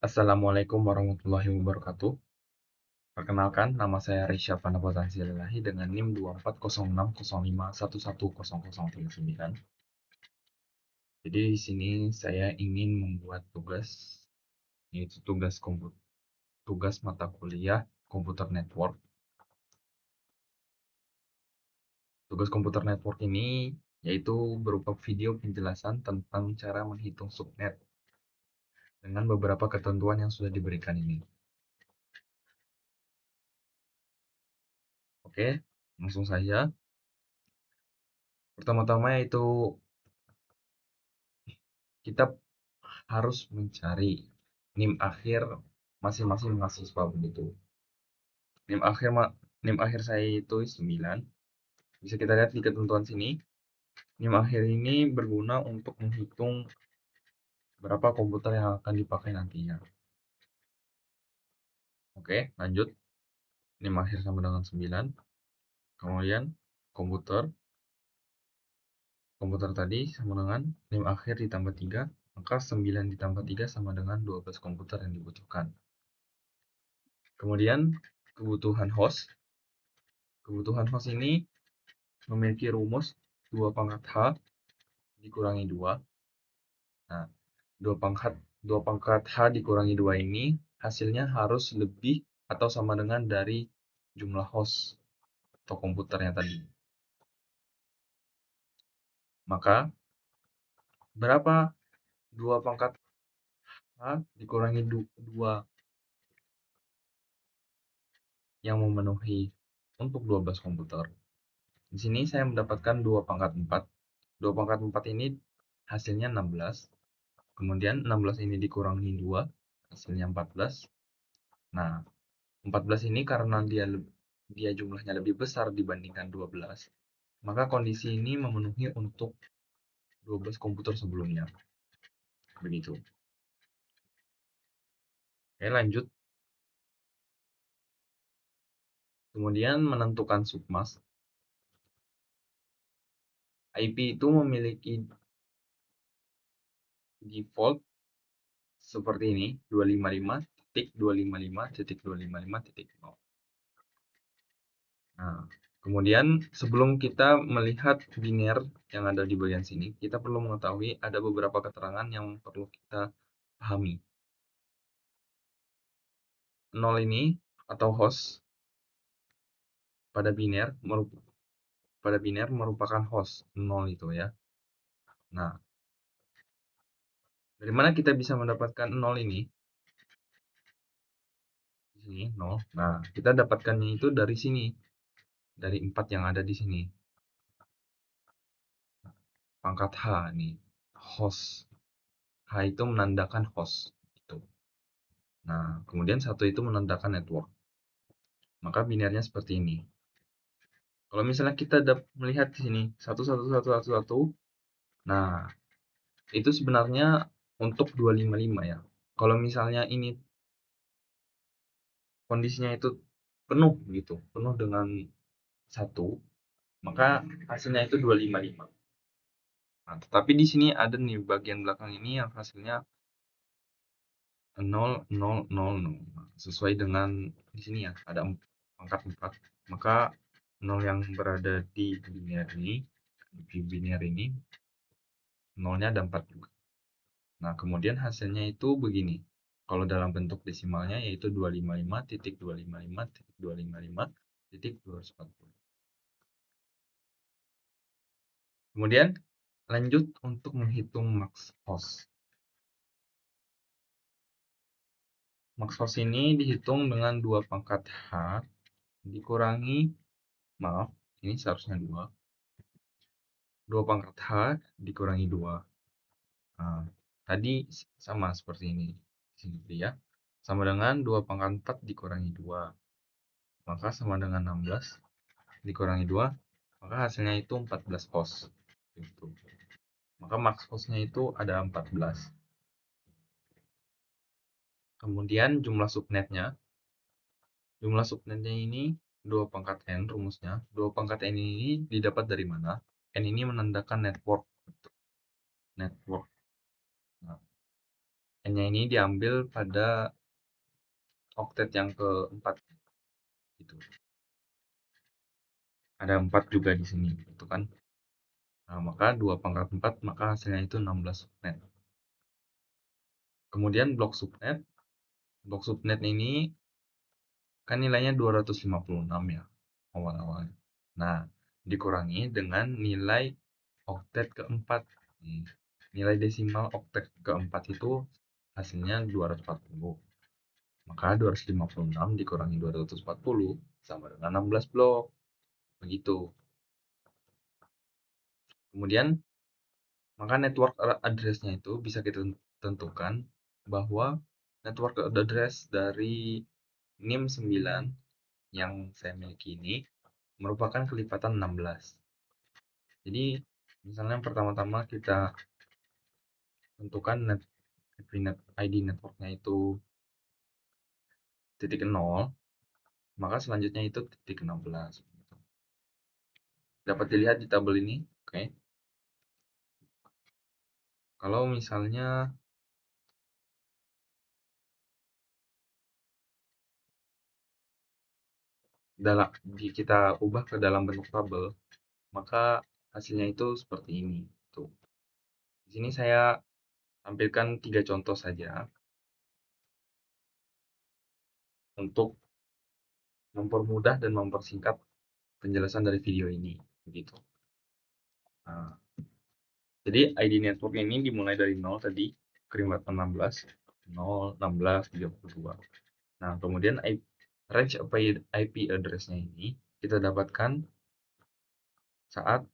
Assalamualaikum warahmatullahi wabarakatuh. Perkenalkan, nama saya Risha Panabotansialilahi dengan NIM 240605110039. Jadi di sini saya ingin membuat tugas, yaitu tugas mata kuliah Komputer Network. Tugas Komputer Network ini yaitu berupa video penjelasan tentang cara menghitung subnet dengan beberapa ketentuan yang sudah diberikan ini. Oke, langsung saja. Pertama-tama yaitu kita harus mencari NIM akhir masing-masing mahasiswa begitu. NIM akhir saya itu 9. Bisa kita lihat di ketentuan sini. NIM akhir ini berguna untuk menghitung berapa komputer yang akan dipakai nantinya. Oke, lanjut. NIM akhir sama dengan 9. Kemudian komputer tadi sama dengan NIM akhir ditambah 3, maka 9 ditambah 3 sama dengan 12 komputer yang dibutuhkan. Kemudian kebutuhan host. Kebutuhan host ini memiliki rumus 2 pangkat H dikurangi 2. Nah, 2 pangkat H dikurangi 2 ini hasilnya harus lebih atau sama dengan dari jumlah host atau komputernya tadi. Maka, berapa 2 pangkat H dikurangi 2 yang memenuhi untuk 12 komputer? Di sini saya mendapatkan 2 pangkat 4. 2 pangkat 4 ini hasilnya 16. Kemudian 16 ini dikurangi 2, hasilnya 14. Nah, 14 ini karena dia jumlahnya lebih besar dibandingkan 12, maka kondisi ini memenuhi untuk 12 komputer sebelumnya. Begitu. Oke, lanjut. Kemudian menentukan submas. IP itu memiliki default seperti ini, 255.255.255.0. Nah, kemudian sebelum kita melihat biner yang ada di bagian sini, kita perlu mengetahui ada beberapa keterangan yang perlu kita pahami. 0 ini atau host pada biner merupakan host 0 itu ya. Nah, dari mana kita bisa mendapatkan 0 ini? Di sini 0. Nah, kita dapatkannya itu dari sini. Dari 4 yang ada di sini. Pangkat H nih, host. H itu menandakan host itu. Nah, kemudian 1 itu menandakan network. Maka binernya seperti ini. Kalau misalnya kita melihat di sini 11111, nah itu sebenarnya untuk 255 ya. Kalau misalnya ini kondisinya itu penuh gitu, penuh dengan 1, maka hasilnya itu 255. Nah, tetapi di sini ada nih bagian belakang ini yang hasilnya 0, 0, 0, 0. Sesuai dengan di sini ya, ada pangkat 4. Maka 0 yang berada di biner ini 0-nya ada 4 juga. Nah, kemudian hasilnya itu begini. Kalau dalam bentuk desimalnya yaitu 255.255.255.240. Kemudian lanjut untuk menghitung max host. Max host ini dihitung dengan 2 pangkat H dikurangi, maaf, ini seharusnya 2. 2 pangkat H dikurangi 2. Nah, tadi sama seperti ini. Sini ya. Sama dengan 2 pangkat 4 dikurangi 2. Maka sama dengan 16 dikurangi 2, maka hasilnya itu 14 host. Gitu. Maka max hostnya itu ada 14. Kemudian jumlah subnetnya. Jumlah subnetnya ini 2 pangkat N rumusnya. 2 pangkat N ini didapat dari mana? N ini menandakan network. Network. Nah, N-nya ini diambil pada oktet yang keempat gitu. Ada 4 juga di sini gitu kan. Nah, maka 2 pangkat 4 maka hasilnya itu 16 subnet. Kemudian blok subnet. Blok subnet ini kan nilainya 256 ya awal-awalnya. Nah, dikurangi dengan nilai oktet keempat. Nilai desimal oktet keempat itu hasilnya 240. Maka 256 dikurangi 240 sama dengan 16 blok. Begitu. Kemudian, maka network address-nya itu bisa kita tentukan bahwa network address dari NIM 9 yang saya miliki ini merupakan kelipatan 16. Jadi, misalnya pertama-tama kita tentukan ID networknya itu titik 0, maka selanjutnya itu titik 16. Dapat dilihat di tabel ini, oke. Kalau misalnya kita ubah ke dalam bentuk tabel, maka hasilnya itu seperti ini. Tuh. Di sini saya tampilkan 3 contoh saja untuk mempermudah dan mempersingkat penjelasan dari video ini. Begitu. Nah, jadi ID network ini dimulai dari 0 tadi, kelipatan 16, 0, 16, 32. Nah, kemudian range IP address-nya ini kita dapatkan saat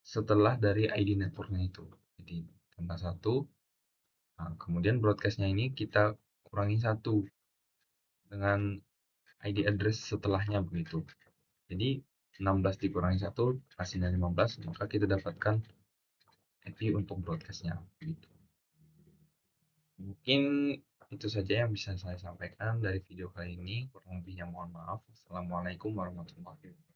setelah dari ID networknya itu. Jadi tambah 1. Nah, kemudian broadcast-nya ini kita kurangi 1 dengan ID address setelahnya begitu. Jadi 16 dikurangi 1 hasilnya 15, maka kita dapatkan IP untuk broadcast-nya begitu. Mungkin itu saja yang bisa saya sampaikan dari video kali ini. Kurang lebihnya mohon maaf. Assalamualaikum warahmatullahi wabarakatuh.